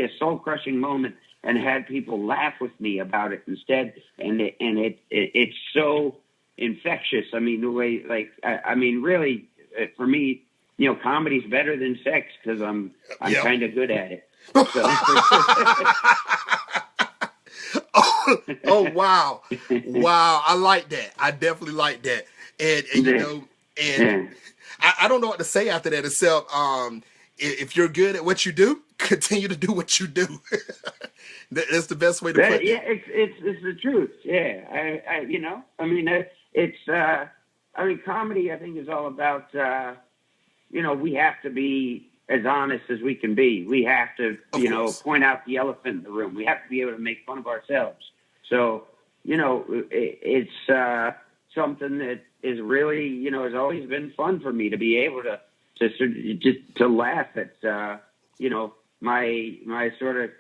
a soul-crushing moment and had people laugh with me about it instead. And it's so infectious. I mean, the way, like, I mean, really, for me, you know, comedy's better than sex because I'm kind of good at it. So. Oh, wow. Wow. I like that. I definitely like that. And you know, and I don't know what to say after that except if you're good at what you do, continue to do what you do. That's the best way to put it. Yeah, it's the truth. Yeah, I you know, I mean, I mean, comedy, I think, is all about, you know, we have to be as honest as we can be. We have to, you know, point out the elephant in the room. We have to be able to make fun of ourselves. So, you know, it's something that is really, you know, has always been fun for me to be able to laugh at, you know, my sort of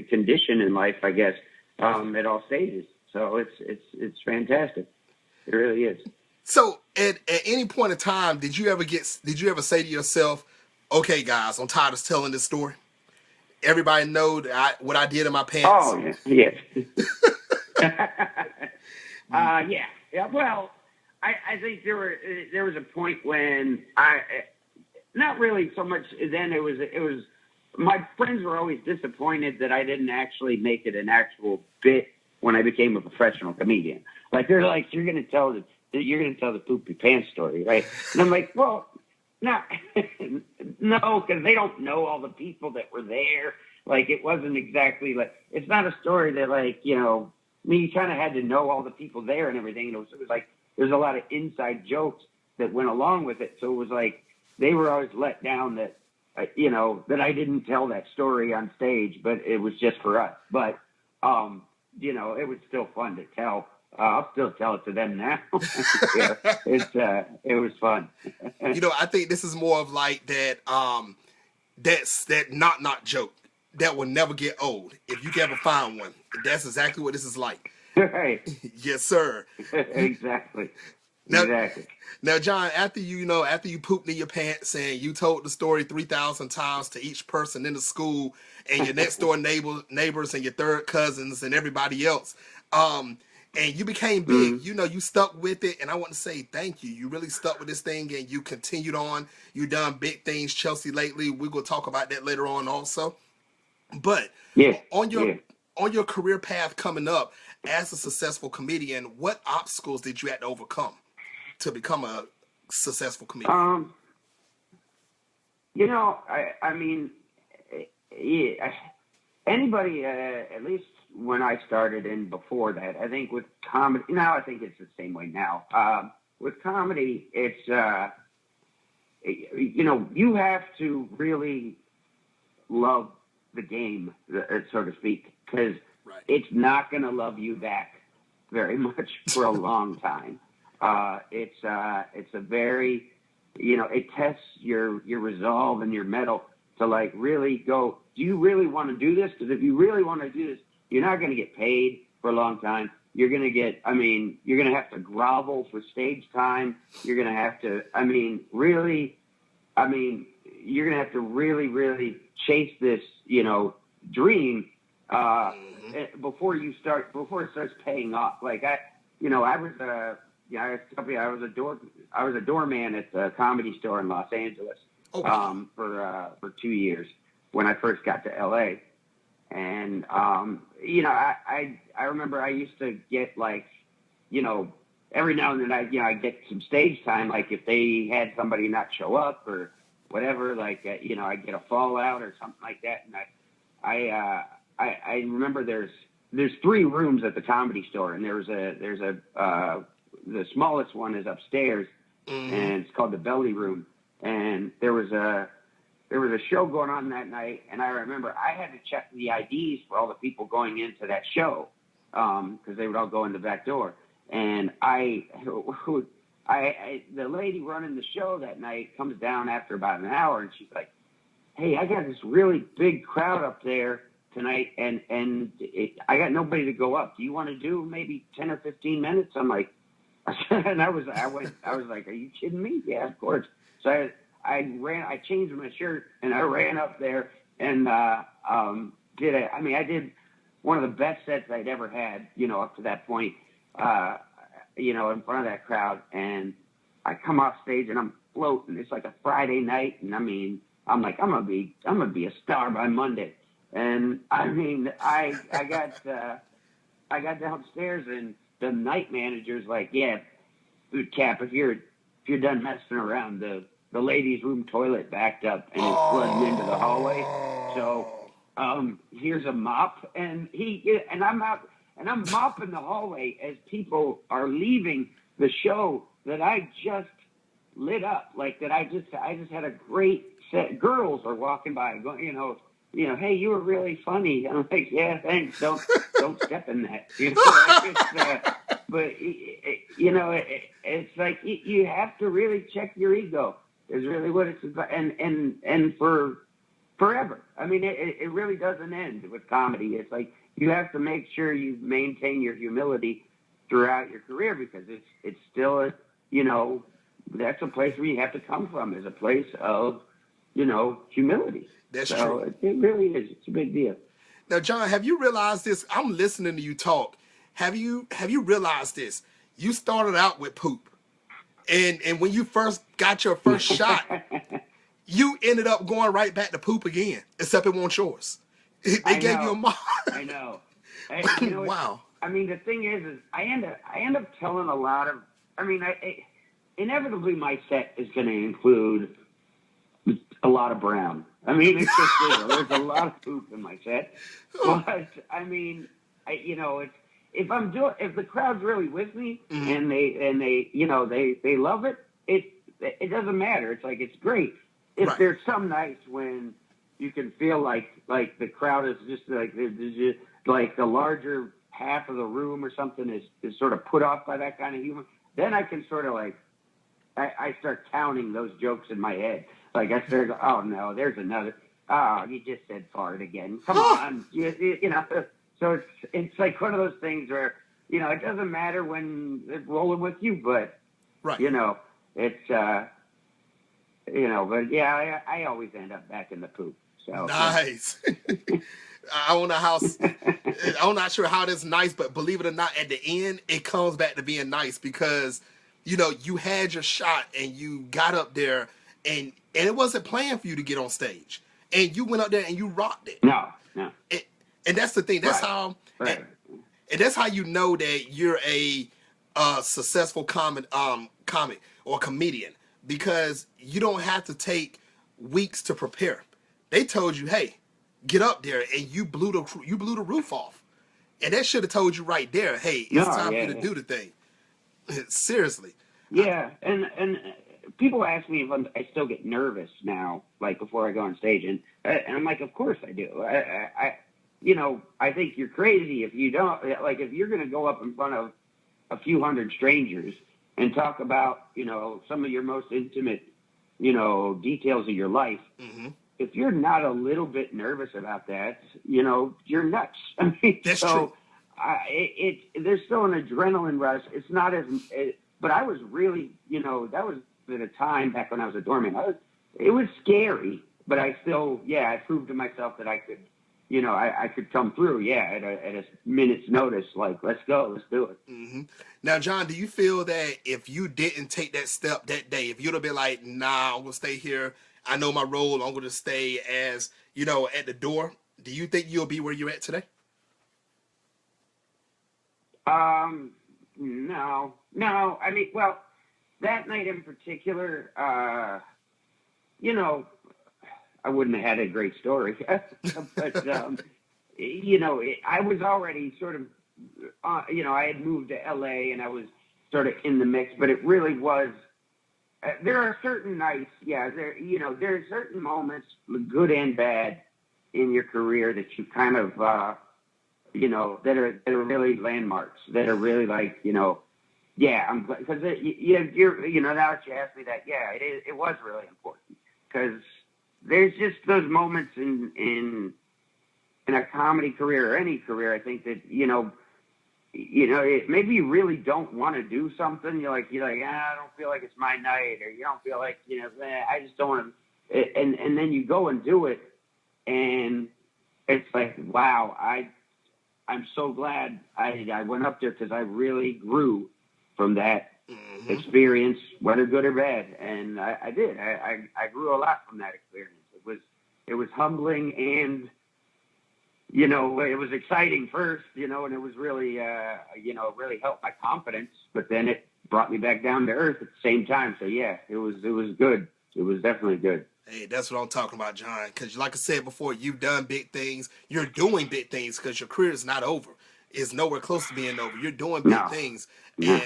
condition in life, I guess, at all stages. So it's fantastic. It really is. So at any point in time, did you ever say to yourself, okay, guys, I'm tired of telling this story. Everybody know that what I did in my pants. Oh, yes. Yeah. Well, I think there was a point when not really so much then it was my friends were always disappointed that I didn't actually make it an actual bit when I became a professional comedian. Like, they're like, you're going to tell the poopy pants story, right? And I'm like, well, no, because they don't know all the people that were there. Like, it wasn't exactly like, it's not a story that, like, you know, I mean, you kind of had to know all the people there and everything. And it was like, there's a lot of inside jokes that went along with it. So it was like, they were always let down that, you know, that I didn't tell that story on stage, but it was just for us. But, you know, it was still fun to tell. I'll still tell it to them now. Yeah, it was fun. You know, I think this is more of like that, that knock joke that will never get old if you can ever find one. That's exactly what this is like. Right. Yes, sir. Exactly. Now, John, after you pooped in your pants and you told the story 3,000 times to each person in the school and your next door neighbors and your third cousins and everybody else, and you became big, you know, you stuck with it. And I want to say thank you. You really stuck with this thing and you continued on. You done big things, Chelsea, lately. We're going to talk about that later on also. But on your career path coming up as a successful comedian, what obstacles did you have to overcome to become a successful comedian? You know, I mean, anybody, at least when I started and before that, I think with comedy, now I think it's the same way now. With comedy, it's, you know, you have to really love the game, so to speak, because it's not going to love you back very much for a long time. It's a very, you know, it tests your resolve and your mettle to, like, really go, do you really want to do this? Because if you really want to do this, you're not going to get paid for a long time. You're going to have to grovel for stage time. You're going to have to, you're going to have to really, really chase this, you know, dream, before it starts paying off. Like, I was a doorman at the Comedy Store in Los Angeles for 2 years when I first got to LA. And, you know, I remember I used to get, like, you know, every now and then I'd get some stage time, like if they had somebody not show up or whatever, like, you know, I'd get a fallout or something like that. And I remember there's 3 rooms at the Comedy Store, and there's the smallest one is upstairs, and it's called the Belly Room. And there was a show going on that night, and I remember I had to check the IDs for all the people going into that show, because they would all go in the back door. And the lady running the show that night comes down after about an hour, and she's like, "Hey, I got this really big crowd up there tonight, and I got nobody to go up. Do you want to do maybe 10 or 15 minutes?" I'm like, and I was like, "Are you kidding me?" "Yeah, of course." So I changed my shirt and I ran up there, and I I did one of the best sets I'd ever had, up to that point, in front of that crowd. And I come off stage and I'm floating. It's like a Friday night. And I'm like, I'm going to be a star by Monday. And I got downstairs and the night manager's like, yeah, Cap, if you're done messing around, the ladies' room toilet backed up and it's flooding into the hallway. So here's a mop, and I'm out and I'm mopping the hallway as people are leaving the show that I just lit up, like that I just had a great set. Girls are walking by, going, hey, you were really funny. I'm like, yeah, thanks. Don't step in that. But it's like you have to really check your ego. Is really what it's about, and for forever. It really doesn't end with comedy. It's like you have to make sure you maintain your humility throughout your career, because it's still that's a place where you have to come from, is a place of humility. That's true. It really is. It's a big deal. Now, John, have you realized this? I'm listening to you talk. Have you realized this? You started out with poop. And when you first got your first shot, you ended up going right back to poop again, except it wasn't yours. They gave you a mark. I know. Wow. The thing is I end up telling a lot of, inevitably my set is going to include a lot of brown. It's just, there's a lot of poop in my set. But, if the crowd's really with me, mm-hmm. and they love it, it doesn't matter. It's like, it's great. If right. There's some nights when you can feel like the crowd is just like the larger half of the room or something is sort of put off by that kind of humor, then I can sort of I start counting those jokes in my head. Like I start, oh no, there's another. Oh, you just said fart again. Come on, So it's like one of those things where it doesn't matter when it's rolling with you, but right. It's but yeah, I always end up back in the poop. So nice. I'm not sure how that's nice, but believe it or not, at the end it comes back to being nice, because you had your shot and you got up there and it wasn't planned for you to get on stage, and you went up there and you rocked it. No. And that's the thing. That's right. how, right. And that's how you know that you're a successful comic or comedian, because you don't have to take weeks to prepare. They told you, hey, get up there, and you blew the roof off, and that should have told you right there, hey, it's time for you to do the thing. Seriously. Yeah, and people ask me if I still get nervous now, like before I go on stage, and I'm like, of course I do. I think you're crazy if you don't. Like, if you're going to go up in front of a few hundred strangers and talk about, some of your most intimate, details of your life, mm-hmm. if you're not a little bit nervous about that, you're nuts. That's true. There's still an adrenaline rush. It's not but I was really, that was at a time back when I was a doorman. It was scary, but I still, I proved to myself that I could, I could come through, at a minute's notice. Like, let's go, let's do it. Mm-hmm. Now, John, do you feel that if you didn't take that step that day, if you'd have been like, nah, I'm going to stay here, I know my role, I'm going to stay as, at the door, do you think you'll be where you're at today? No. Well, that night in particular, I wouldn't have had a great story, but, I was already sort of, I had moved to LA and I was sort of in the mix, but it really was, there are certain nights, there are certain moments, good and bad, in your career that you kind of, that are really landmarks, that are really like, I'm because you're, now that you asked me that, it was really important, because there's just those moments in a comedy career or any career, I think that, maybe you really don't want to do something. You're like, I don't feel like it's my night, or you don't feel like, I just don't want to, and then you go and do it, and it's like, wow, I'm so glad I went up there, because I really grew from that experience, whether good or bad. And I did. I grew a lot from that experience. It was humbling, and it was exciting first, and it was really, really helped my confidence. But then it brought me back down to earth at the same time. So yeah, it was good. It was definitely good. Hey, that's what I'm talking about, John. Because like I said before, you've done big things. You're doing big things, because your career is not over. It's nowhere close to being over. You're doing big No, things, no.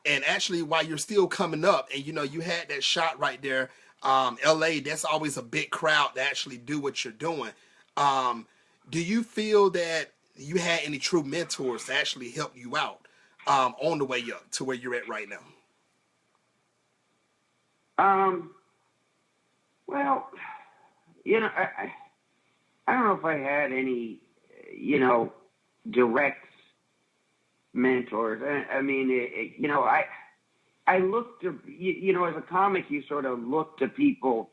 and actually, while you're still coming up, and you had that shot right there, L.A. That's always a big crowd to actually do what you're doing. Um, do you feel that you had any true mentors to actually help you out on the way up to where you're at right now? Well, I don't know if I had any, direct mentors. I mean, I look to, as a comic, you sort of look to people,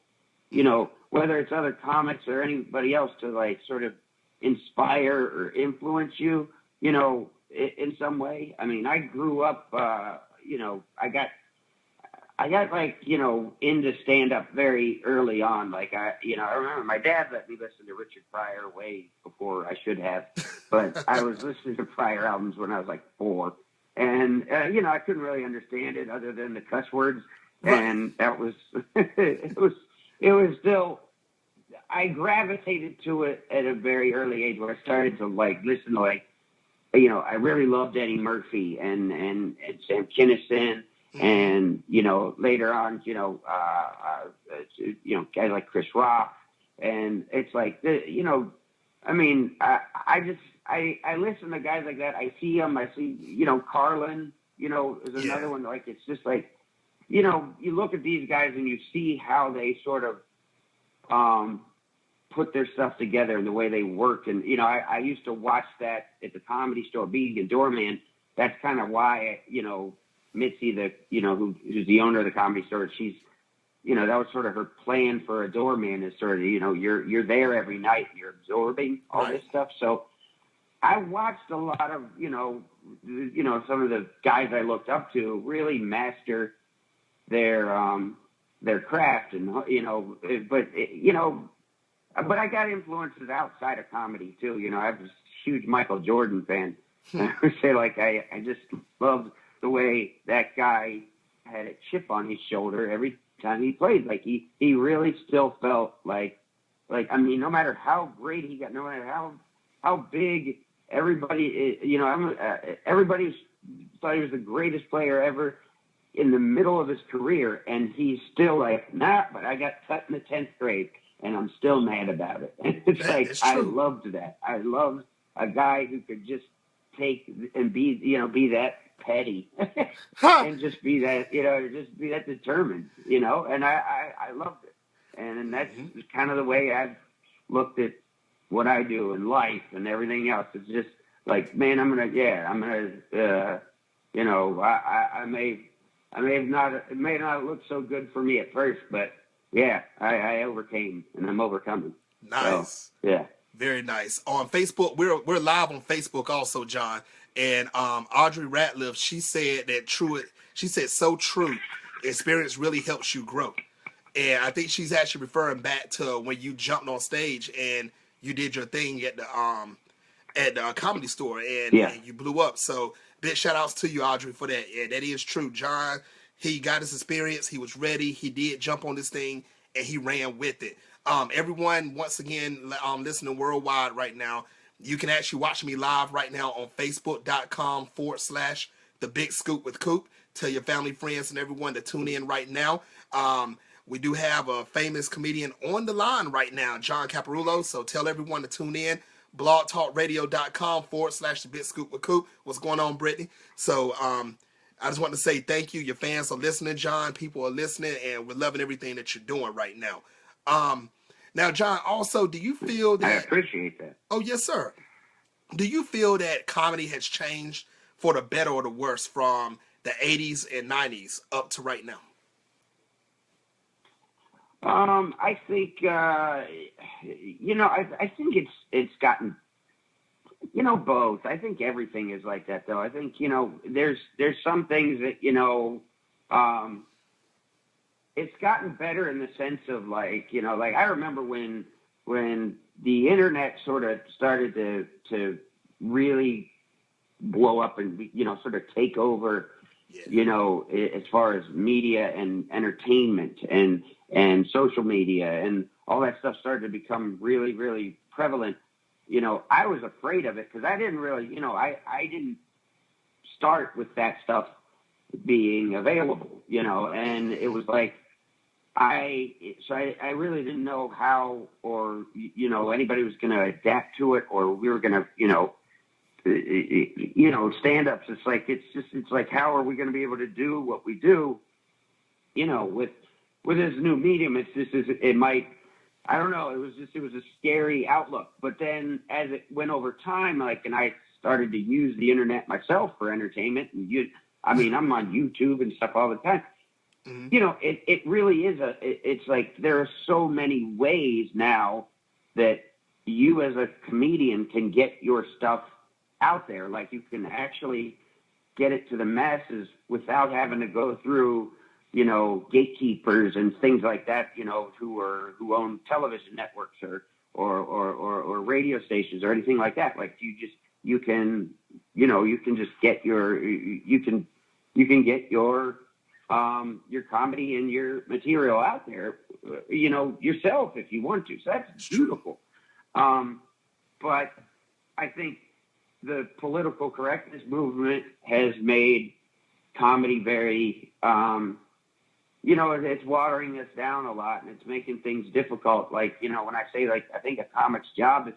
whether it's other comics or anybody else, to like sort of inspire or influence you, in some way. I mean, I grew up, I got like, into stand up very early on. Like I remember my dad let me listen to Richard Pryor way before I should have, but I was listening to Pryor albums when I was like 4. And, I couldn't really understand it other than the cuss words. Right. And that was, it was still, I gravitated to it at a very early age, where I started to like listen to like, I really loved Eddie Murphy and Sam Kinison. And, later on, guys like Chris Rock. And it's like, I mean, I listen to guys like that. I see them. I see, Carlin, is another one. Like, it's just like, you look at these guys and you see how they sort of put their stuff together and the way they work. And, I used to watch that at the Comedy Store, being a doorman. That's kind of why, Mitzi, who's the owner of the Comedy Store, she's, that was sort of her plan for a doorman, is sort of, you're there every night, you're absorbing all this stuff. So I watched a lot of, some of the guys I looked up to really master their craft, and, but I got influences outside of comedy too. I was a huge Michael Jordan fan. I would say, like, I just loved the way that guy had a chip on his shoulder every time he played. Like he really still felt like, I mean, no matter how great he got, no matter how big everybody, everybody thought he was the greatest player ever in the middle of his career. And he's still like, nah, but I got cut in the 10th grade and I'm still mad about it. And it's I loved that. I loved a guy who could just take and be that petty and just be that, just be that determined, and I loved it. And that's kind of the way I've looked at what I do in life and everything else. It's just like, man, I may not look so good for me at first, but yeah, I overcame, and I'm overcoming. Nice. So, yeah. Very nice. On Facebook, we're live on Facebook also, John. And Audrey Ratliff, she said so true. Experience really helps you grow. And I think she's actually referring back to when you jumped on stage and you did your thing at the Comedy Store, and you blew up. So big shout outs to you, Audrey, for that. Yeah, that is true. John, he got his experience. He was ready. He did jump on this thing, and he ran with it. Everyone, once again, listening worldwide right now, you can actually watch me live right now on Facebook.com/The Big Scoop with Coop. Tell your family, friends, and everyone to tune in right now. We do have a famous comedian on the line right now, John Caparulo. So tell everyone to tune in. blogtalkradio.com/The Big Scoop with Coop. What's going on, Brittany? So I just want to say thank you. Your fans are listening, John. People are listening, and we're loving everything that you're doing right now. Now, John, also, do you feel that... I appreciate that. Oh, yes, sir. Do you feel that comedy has changed for the better or the worse from the 80s and 90s up to right now? I think, I think it's gotten, both. I think everything is like that, though. I think, there's some things that, it's gotten better in the sense of like, like I remember when the internet sort of started to really blow up and, sort of take over, as far as media and entertainment and social media and all that stuff started to become really, really prevalent. I was afraid of it because I didn't really, I didn't start with that stuff being available, and it was like, I really didn't know how or, anybody was going to adapt to it or we were going to, stand-ups. It's like, how are we going to be able to do what we do, with this new medium? It might, I don't know. It was a scary outlook. But then as it went over time, and I started to use the internet myself for entertainment and I'm on YouTube and stuff all the time. Mm-hmm. It really is it's like there are so many ways now that you as a comedian can get your stuff out there. Like you can actually get it to the masses without having to go through, gatekeepers and things like that, who own television networks or radio stations or anything like that. Like you can just get you can get your comedy and your material out there, yourself if you want to. So that's beautiful. But I think the political correctness movement has made comedy very, it's watering us down a lot and it's making things difficult. Like, when I say, like, I think a comic's job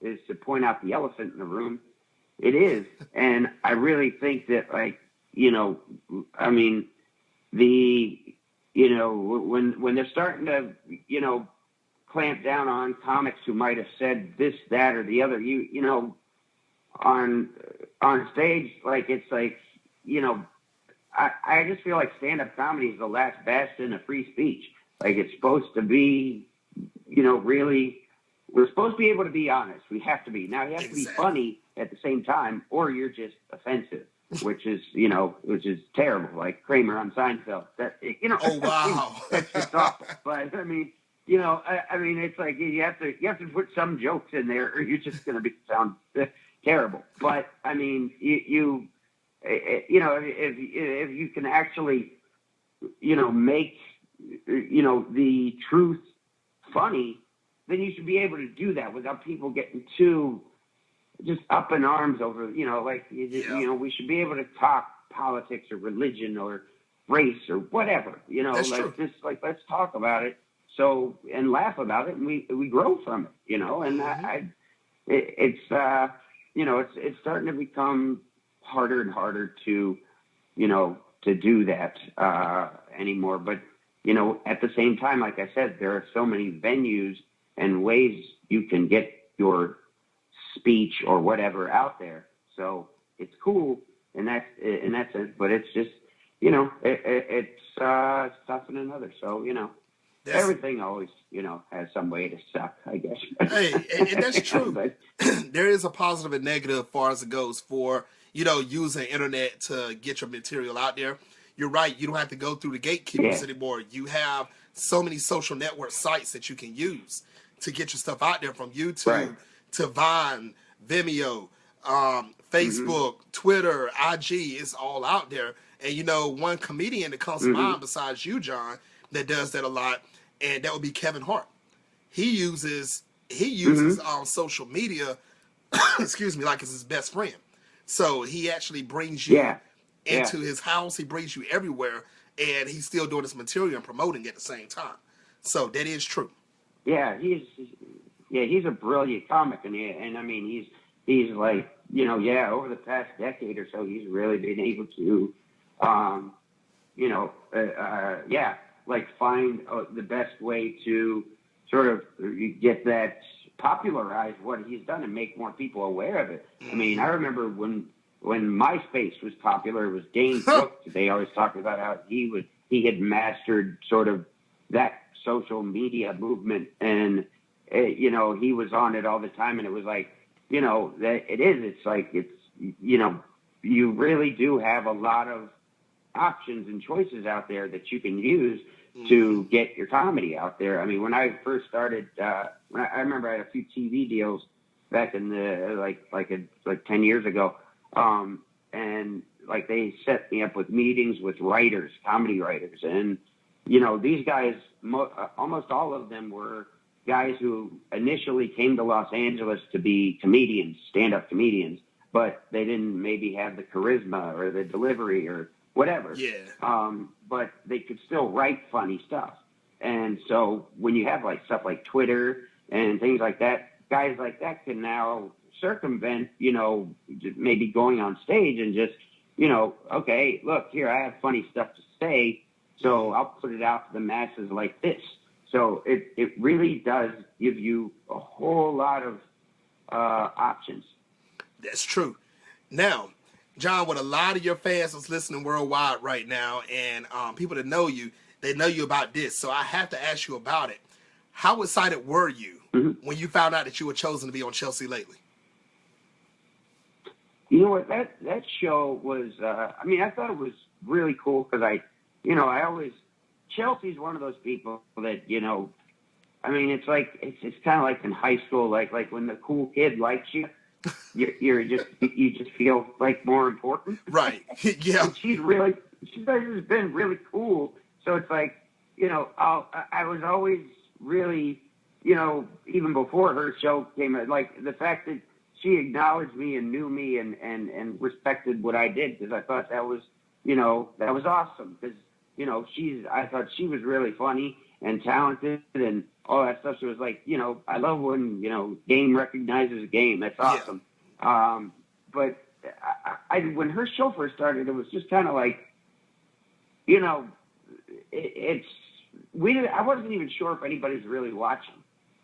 is to point out the elephant in the room. It is. And I really think that, like, when they're starting to, clamp down on comics who might have said this, that, or the other, on stage, like, it's like, I just feel like stand-up comedy is the last bastion of free speech. Like, it's supposed to be, really, we're supposed to be able to be honest. We have to be. Now, you have to be funny at the same time, or you're just offensive. Which is terrible, like Kramer on Seinfeld. That Oh wow, that's just awful. But it's like you have to put some jokes in there, or you're just going to sound terrible. But I mean, if you can actually, make the truth funny, then you should be able to do that without people getting too just up in arms over, we should be able to talk politics or religion or race or whatever, That's like true. just like, let's talk about it. So, and laugh about it and we grow from it, and Mm-hmm. it's starting to become harder and harder to do that, anymore. But, at the same time, like I said, there are so many venues and ways you can get your speech or whatever out there. So it's cool in that sense, but it's just, it's tough in another. So, everything always, has some way to suck, I guess. Hey, and that's true. But there is a positive and negative as far as it goes for, using the internet to get your material out there. You're right. You don't have to go through the gatekeepers anymore. You have so many social network sites that you can use to get your stuff out there, from YouTube to Vine, Vimeo, Facebook, Twitter, IG. It's all out there. And, one comedian that comes to mind besides you, John, that does that a lot, and that would be Kevin Hart. He uses social media, excuse me, like it's his best friend. So he actually brings you into his house. He brings you everywhere, and he's still doing his material and promoting at the same time. So that is true. Yeah, he's a brilliant comic, and I mean, he's like, over the past decade or so, he's really been able to, like find the best way to sort of get that, popularize what he's done and make more people aware of it. I mean, I remember when MySpace was popular, it was Dane Cook. They always talked about how he had mastered sort of that social media movement, and you know, he was on it all the time, and it was like, you know, that it's like, it's, you know, you really do have a lot of options and choices out there that you can use to get your comedy out there. I mean, when I first started, I remember I had a few TV deals back in the like 10 years ago, and like they set me up with meetings with writers, comedy writers, and you know, these guys, almost all of them were guys who initially came to Los Angeles to be comedians, stand-up comedians, but they didn't maybe have the charisma or the delivery or whatever. Yeah. But they could still write funny stuff. And so when you have like stuff like Twitter and things like that, guys like that can now circumvent, you know, maybe going on stage and just, you know, okay, look, here, I have funny stuff to say, so I'll put it out to the masses like this. So it really does give you a whole lot of options. That's true. Now, John, with a lot of your fans that's listening worldwide right now, and people that know you, they know you about this. So I have to ask you about it. How excited were you when you found out that you were chosen to be on Chelsea Lately? You know what, that show was, I mean, I thought it was really cool because Chelsea's one of those people that, you know, I mean, it's like, it's kind of like in high school, like when the cool kid likes you, you just feel like more important. Right. Yeah. And she's just been really cool. So it's like, you know, I was always really, you know, even before her show came out, like the fact that she acknowledged me and knew me and respected what I did, because I thought that was, you know, that was awesome. Because, you know, I thought she was really funny and talented and all that stuff. So it was like, you know, I love when, you know, game recognizes a game. That's awesome. Yeah. But when her show first started, it was just kind of like, you know, I wasn't even sure if anybody's really watching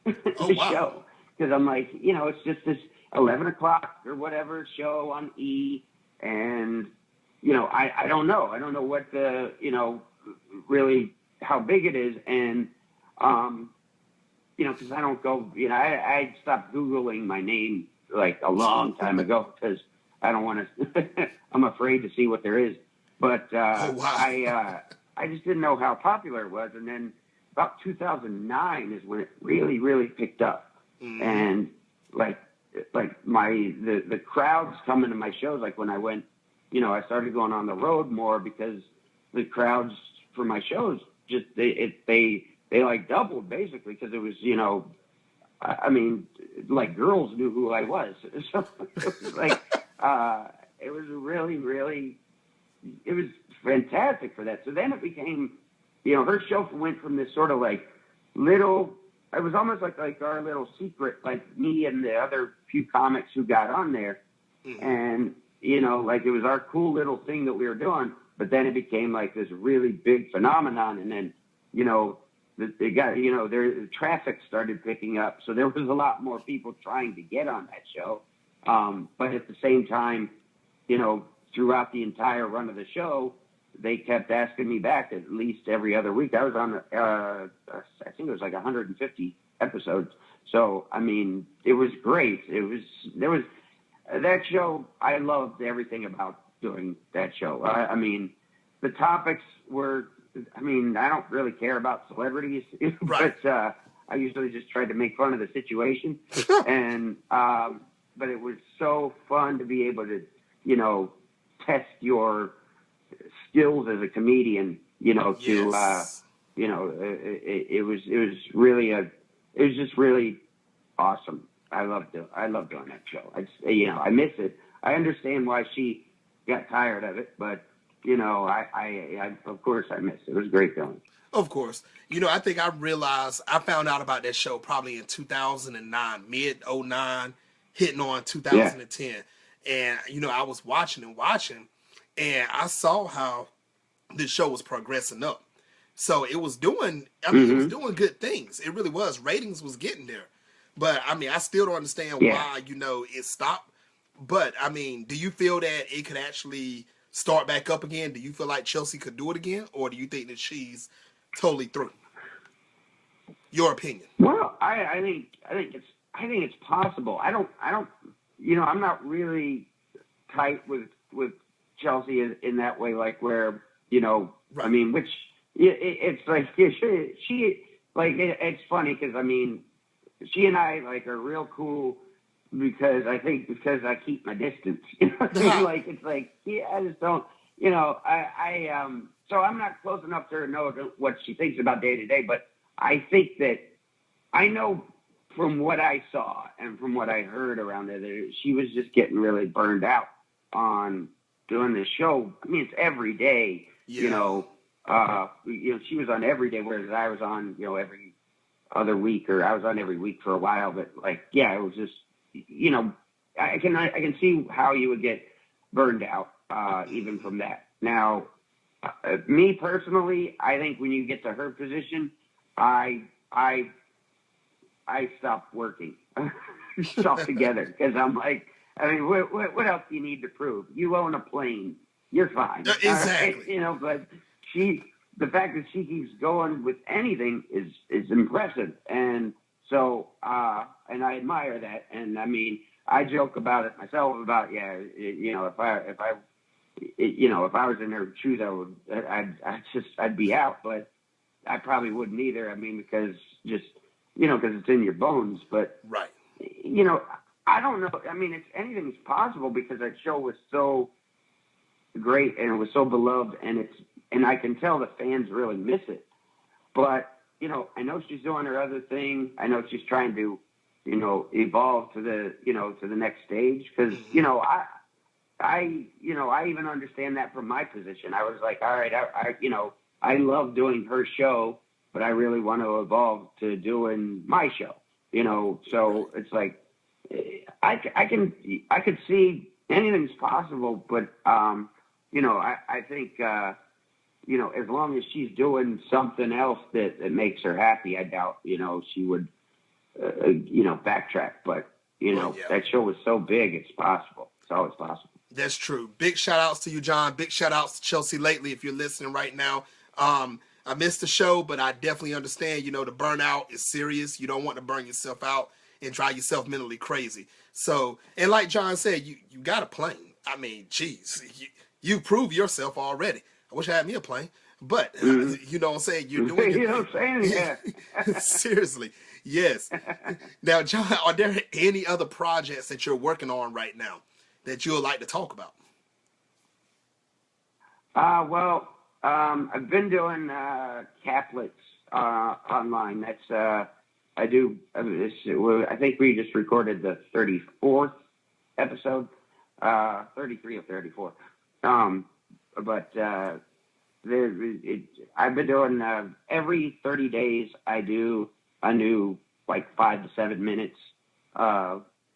the show, because I'm like, you know, it's just this 11 o'clock or whatever show on E, and you know, I don't know. I don't know what the, you know, really how big it is. And, you know, because I don't go, you know, I stopped Googling my name like a long time ago because I don't want to, I'm afraid to see what there is. But I just didn't know how popular it was. And then about 2009 is when it really, really picked up. And like the crowds coming to my shows, like when I went, you know, I started going on the road more because the crowds for my shows just they like doubled basically, because it was, you know, I mean, like girls knew who I was. So it was like it was really, really, it was fantastic for that. So then it became, you know, her show went from this sort of like little, it was almost like our little secret, like me and the other few comics who got on there. And, you know, like it was our cool little thing that we were doing, but then it became like this really big phenomenon. And then, you know, they got, you know, the traffic started picking up. So there was a lot more people trying to get on that show. But at the same time, you know, throughout the entire run of the show, they kept asking me back at least every other week. I was on, I think it was like 150 episodes. So, I mean, it was great. That show, I loved everything about doing that show. I mean, the topics were, I mean, I don't really care about celebrities, right. But I usually just tried to make fun of the situation. And, but it was so fun to be able to, you know, test your skills as a comedian, you know, yes. to, you know, it was just really awesome. I loved doing that show. You know, I miss it. I understand why she got tired of it, but you know, I of course I miss it. It was a great feeling. Of course. You know, I think I found out about that show probably in 2009, mid 09, hitting on 2010. Yeah. And, you know, I was watching, and I saw how this show was progressing up. So it was doing, it was doing good things. It really was. Ratings was getting there. But, I mean, I still don't understand why, you know, it stopped. But, I mean, do you feel that it could actually start back up again? Do you feel like Chelsea could do it again? Or do you think that she's totally through? Your opinion? Well, I think it's possible. I don't, I'm not really tight with Chelsea in that way, like where, right. I mean, which it's like, she like, it's funny because, I mean, she and I like are real cool because I keep my distance, like, it's like, I just don't, so I'm not close enough to her to know what she thinks about day to day, but I think that I know from what I saw and from what I heard around there that she was just getting really burned out on doing this show. I mean, it's every day, she was on every day, whereas I was on, every other week, or I was on every week for a while. But like, it was just, I can see how you would get burned out, even from that. Now, me personally, I think when you get to her position, I stopped working altogether because I'm like, I mean, what else do you need to prove? You own a plane, you're fine. Exactly. But the fact that she keeps going with anything is impressive, and so and I admire that. And I mean, I joke about it myself about if I was in her shoes, I'd be out, but I probably wouldn't either. I mean, because it's in your bones. But right, I don't know. I mean, anything's possible because that show was so great and it was so beloved, and I can tell the fans really miss it. But I know she's doing her other thing. I know she's trying to evolve to the next stage, because I even understand that from my position. I was like, all right, I love doing her show, but I really want to evolve to doing my show, so it's like, I could see anything's possible, but, I think, as long as she's doing something else that makes her happy, I doubt, she would, backtrack. But, that show was so big, it's possible. It's always possible. That's true. Big shout outs to you, John. Big shout outs to Chelsea Lately, if you're listening right now. I missed the show, but I definitely understand, the burnout is serious. You don't want to burn yourself out and drive yourself mentally crazy. So, and like John said, you got a plane. I mean, geez, you proved yourself already. I wish I had me a plane, but you know what I'm saying? You're doing you know what I'm saying? Yeah. Seriously. Yes. Now, John, are there any other projects that you're working on right now that you would like to talk about? Well, I've been doing caplets online. That's I do. I think we just recorded the 34th episode, 33 or 34. But I've been doing every 30 days. I do a new 5 to 7 minutes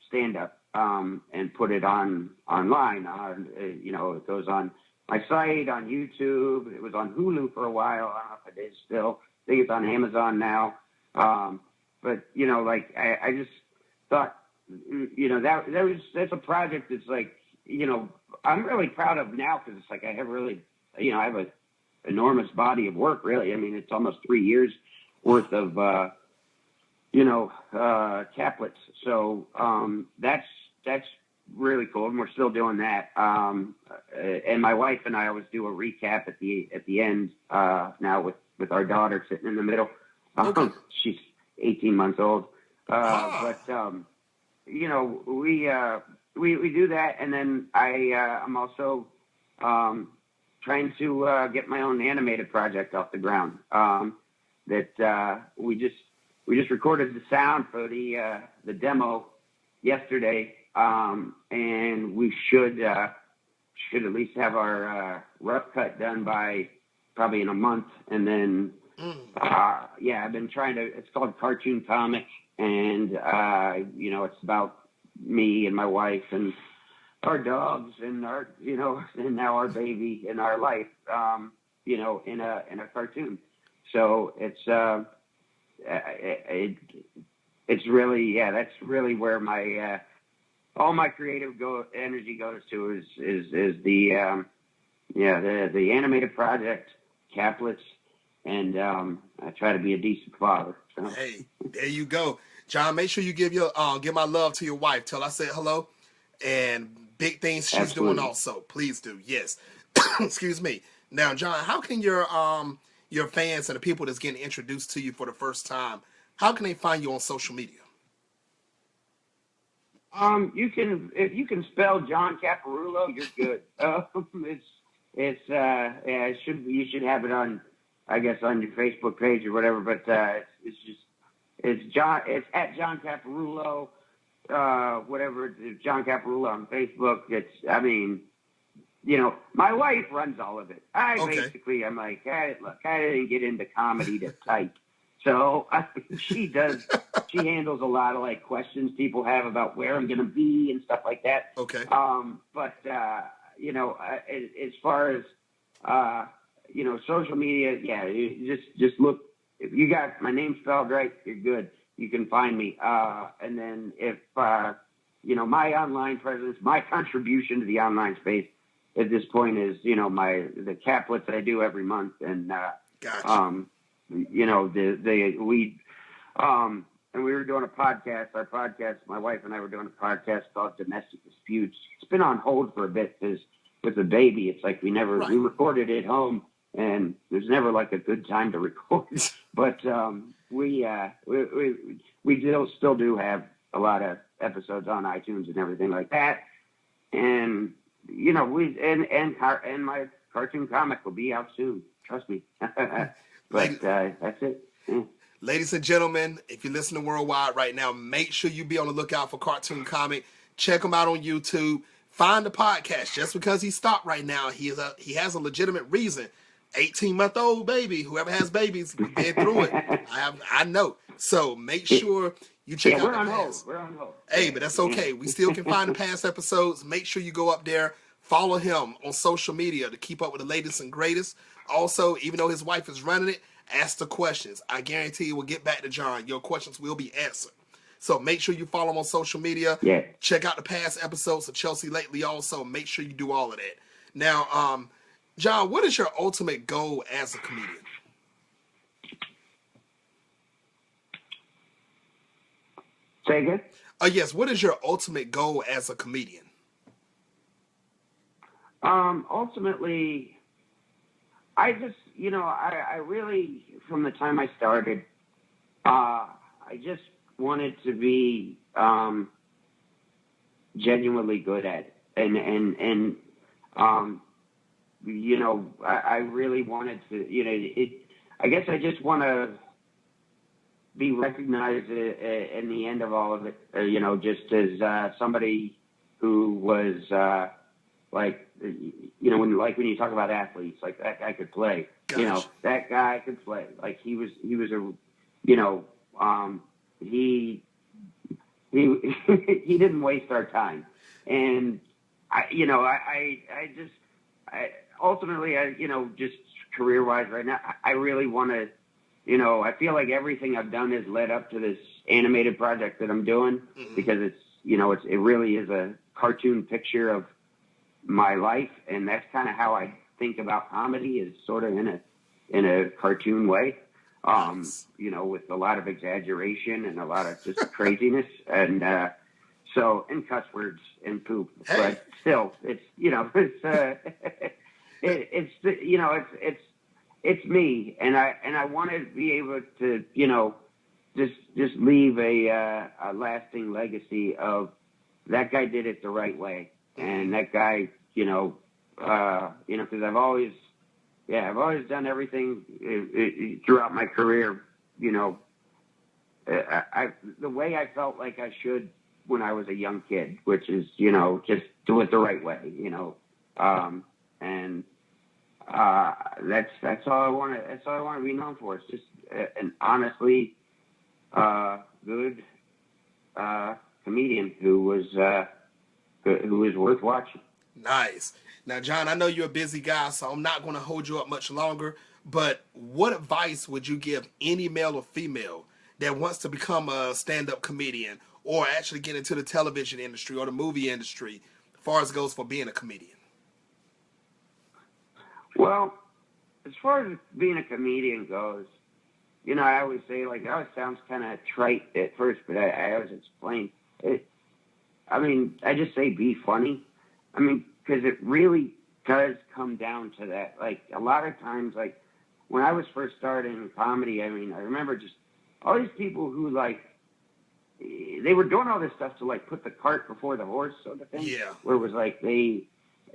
stand up and put it online. It goes on my site, on YouTube. It was on Hulu for a while. I don't know if it is still. I think it's on Amazon now. But I just thought, that's a project that's like, I'm really proud of now, because it's like I have really, I have an enormous body of work, really. I mean, it's almost 3 years worth of, caplets. So that's really cool, and we're still doing that. And my wife and I always do a recap at the end now with our daughter sitting in the middle. Okay. She's 18 months old. But we do that, and then I'm also trying to get my own animated project off the ground. That we just recorded the sound for the demo yesterday, and we should at least have our rough cut done by probably in a month, and then I've been trying to. It's called Cartoon Comic, and it's about me and my wife and our dogs and our and now our baby and our life, in a cartoon. So it's really, that's really where my all my creative energy goes to is the animated project, caplets, and I try to be a decent father. So. Hey, there you go, John. Make sure you give my love to your wife. Tell her I said hello, and big things she's doing also. Please do. Yes. Excuse me. Now, John, how can your fans and the people that's getting introduced to you for the first time, how can they find you on social media? You can, if you can spell John Caparulo, you're good. You should have it on, I guess, on your Facebook page or whatever. But it's at John Caparulo, whatever. It's John Caparulo on Facebook. My wife runs all of it. I'm like, hey, look, I didn't get into comedy to type. So she handles a lot of like questions people have about where I'm going to be and stuff like that. Okay. As far as, social media, yeah, you just look, if you got my name spelled right, you're good. You can find me. And then if, my online presence, my contribution to the online space at this point is, the caplets that I do every month. And, gotcha. and we were doing a podcast. Our podcast, my wife and I were doing a podcast called Domestic Disputes. It's been on hold for a bit because with the baby, it's like we recorded it at home, and there's never like a good time to record. But we still do have a lot of episodes on iTunes and everything like that. And and my cartoon comic will be out soon. Trust me. But that's it. Yeah. Ladies and gentlemen, if you're listening worldwide right now, make sure you be on the lookout for Cartoon Comic. Check him out on YouTube. Find the podcast. Just because he stopped right now, he has a legitimate reason. 18-month-old baby. Whoever has babies, we've been through it. I know. So make sure you check out the past. We're on hold. Hey, but that's okay. We still can find the past episodes. Make sure you go up there. Follow him on social media to keep up with the latest and greatest. Also, even though his wife is running it, ask the questions. I guarantee we'll get back to John. Your questions will be answered. So make sure you follow him on social media. Yeah. Check out the past episodes of Chelsea Lately also. Make sure you do all of that. Now, John, what is your ultimate goal as a comedian? Say again? Yes, what is your ultimate goal as a comedian? Ultimately, I just, I really, from the time I started, I just wanted to be genuinely good at it. And I really wanted to, I guess I just want to be recognized in the end of all of it, just as somebody who was when you talk about athletes, like that guy could play. Gosh. That guy could play. Like he was he didn't waste our time. And ultimately, just career-wise right now, I really want to, I feel like everything I've done has led up to this animated project that I'm doing, because it's, it really is a cartoon picture of my life. And that's kind of how I think about comedy, is sort of in a cartoon way. With a lot of exaggeration and a lot of just craziness and cuss words and poop, but still, it's it's me, and I want to be able to just leave a lasting legacy of that guy did it the right way, and that guy because I've always done everything throughout my career, the way I felt like I should when I was a young kid, which is, just do it the right way, and that's all I want to be known for. It's just an honestly good comedian who was worth watching. Nice. Now, John, I know you're a busy guy, so I'm not going to hold you up much longer, but what advice would you give any male or female that wants to become a stand-up comedian or actually get into the television industry or the movie industry as far as it goes for being a comedian? Well, as far as being a comedian goes, you know, I always say, like, oh, it sounds kind of trite at first, but I always explain it. I mean, I just say be funny. I mean, because it really does come down to that. Like, a lot of times, like, when I was first starting in comedy, I mean, I remember just all these people who, like, they were doing all this stuff to, like, put the cart before the horse sort of thing. Yeah. Where it was like they,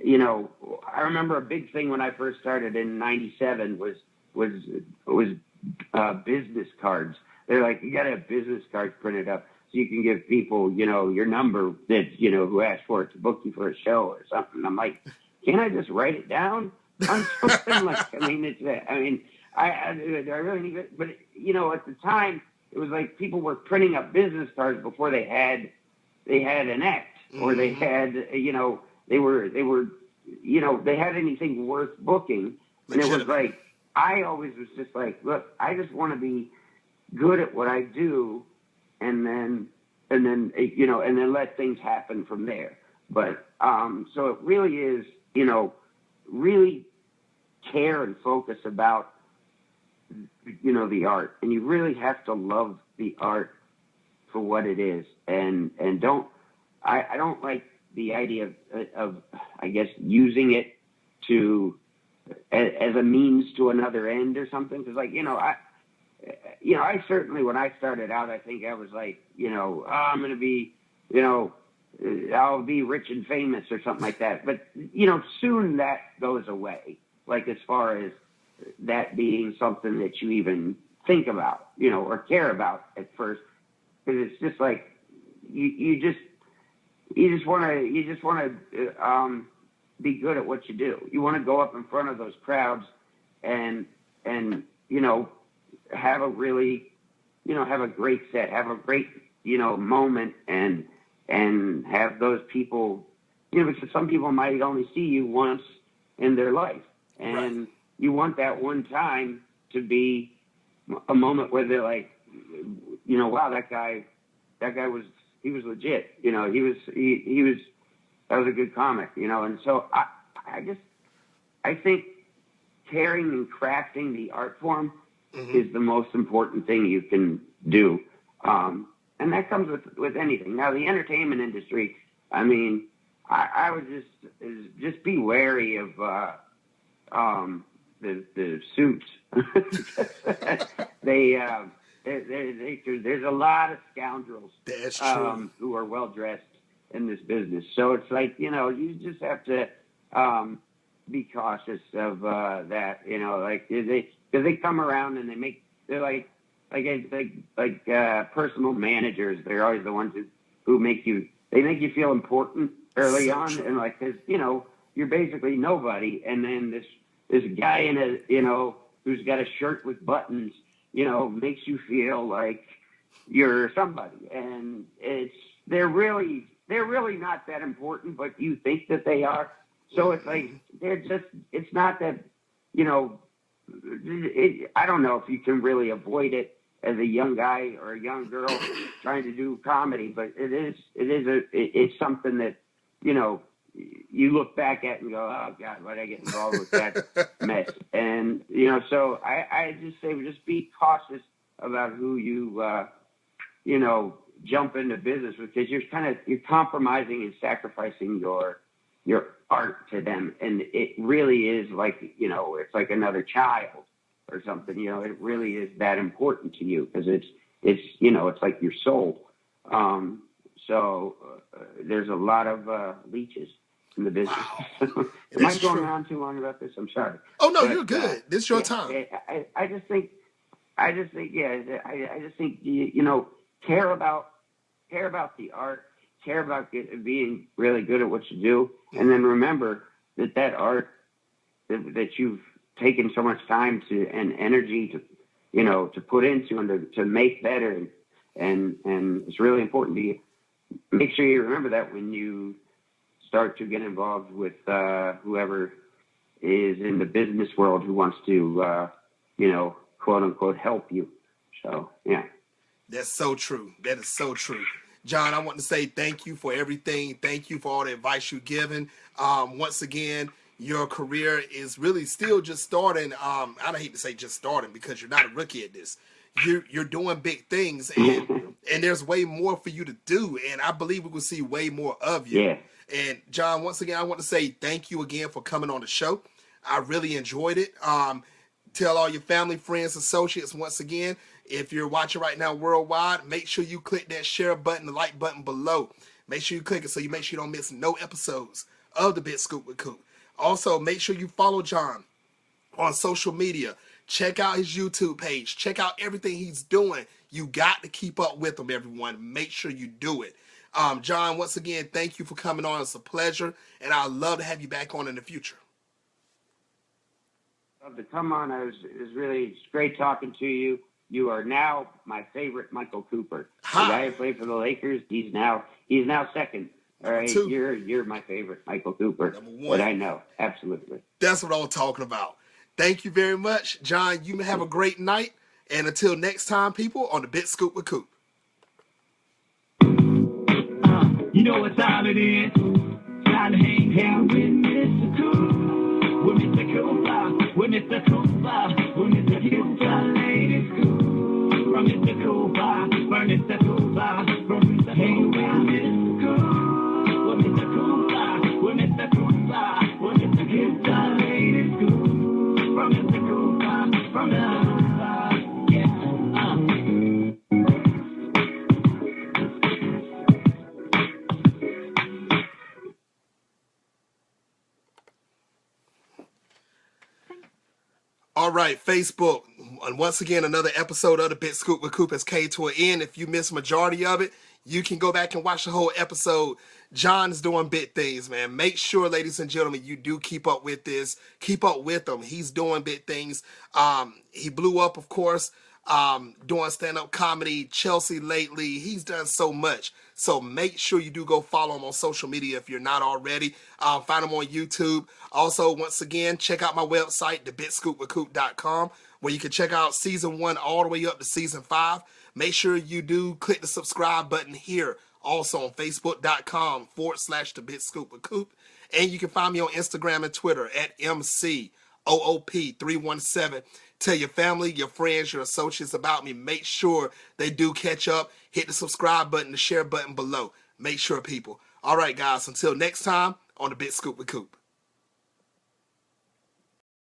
you know, I remember a big thing when I first started in '97 was business cards. They're like, you got to have business cards printed up so you can give people, you know, your number that, you know, who asked for it to book you for a show or something. I'm like, can't I just write it down on something? Like, I mean, I really need it. But, you know, at the time, it was like people were printing up business cards before they had an act, or they had, you know, they were, you know, they had anything worth booking. And it was like, I always was just like, look, I just want to be good at what I do, and then, you know, and then let things happen from there. But, so it really is, you know, really care and focus about, you know, the art, and you really have to love the art for what it is. And I don't like the idea of I guess, using it as a means to another end or something. Cause, like, you know, I certainly, when I started out, I think I was like, you know, I'm going to be, you know, I'll be rich and famous or something like that. But, you know, soon that goes away. Like, as far as that being something that you even think about, you know, or care about at first, because it's just like you just want to be good at what you do. You want to go up in front of those crowds and you know, have a really, you know, have a great set, have a great, you know, moment, and have those people, you know, because some people might only see you once in their life, and right. You want that one time to be a moment where they're like, you know, wow, that guy was legit. You know, he was that was a good comic, you know. And so I think caring and crafting the art form is the most important thing you can do. And that comes with anything. Now, the entertainment industry, I mean, I would just be wary of the suits. There's a lot of scoundrels who are well dressed in this business. So it's like, you know, you just have to be cautious of that. You know, like because they come around and they're like personal managers. They're always the ones who make you feel important early on, and like, because, you know, you're basically nobody, and then this guy in a, you know, who's got a shirt with buttons, you know, makes you feel like you're somebody, and they're really not that important, but you think that they are. So it's like it's not that, you know, I don't know if you can really avoid it as a young guy or a young girl trying to do comedy, but it's something that, you know, you look back at and go, oh God, why did I get involved with that mess? And, you know, so I just say, just be cautious about who you, you know, jump into business with, because you're compromising and sacrificing your art to them. And it really is like, you know, it's like another child or something, you know, it really is that important to you, because it's, you know, it's like your soul. So there's a lot of leeches in the business. Wow. Am I going on too long about this? I'm sorry. Oh no, you're good. This is your time. I just think, you know, care about the art, care about being really good at what you do, and then remember that art that you've taken so much time to and energy to, you know, to put into and to make better, and it's really important to you. Make sure you remember that when you start to get involved with whoever is in the business world who wants to, you know, quote unquote, help you. So, yeah. That's so true. That is so true. John, I want to say thank you for everything. Thank you for all the advice you've given. Once again, Your career is really still just starting. I don't hate to say just starting because you're not a rookie at this. You're doing big things, and there's way more for you to do. And I believe we will see way more of you. Yeah. And John, once again, I want to say thank you again for coming on the show. I really enjoyed it. Tell all your family, friends, associates once again, if you're watching right now worldwide, make sure you click that share button, the like button below. Make sure you click it so you make sure you don't miss no episodes of the Big Scoop with Coop. Also, make sure you follow John on social media. Check out his YouTube page. Check out everything he's doing. You got to keep up with him, everyone. Make sure you do it. John, once again, thank you for coming on. It's a pleasure, and I'd love to have you back on in the future. Love to come on. It was great talking to you. You are now my favorite Michael Cooper. Hi. The guy who played for the Lakers. He's now second. All right, you're my favorite Michael Cooper that I know. Absolutely. That's what I'm talking about. Thank you very much, John. You have a great night, and until next time, people, on the Big Scoop with Coop. You know what time it is? Time to hang out with Mr. Coop. With Mr. Cooper. With Mr. Cooper. With Mr. Cooper. Ladies Coop. From Mr. Cooper. From Mr. Cooper. From Mr. Hang with Mr. Coop. With Mr. Cooper. With Mr. Cooper. With Mr. Cooper. Ladies Coop. From Mr. Cooper. From the All right, Facebook. And once again, another episode of the Big Scoop with Coop has came to an end. If you missed majority of it, you can go back and watch the whole episode. John is doing big things, man. Make sure, ladies and gentlemen, you do keep up with this. Keep up with him. He's doing big things. He blew up, of course, doing stand-up comedy, Chelsea lately. He's done so much. So make sure you do go follow him on social media if you're not already. Find him on YouTube. Also, once again, check out my website, thebigscoopwithcoop.com, where you can check out season 1 all the way up to season 5. Make sure you do click the subscribe button here. Also on facebook.com/thebigscoopwithcoop. And you can find me on Instagram and Twitter at MCOOP317. Tell your family, your friends, your associates about me. Make sure they do catch up. Hit the subscribe button, the share button below. Make sure, people. All right, guys, until next time on the Big Scoop with Coop.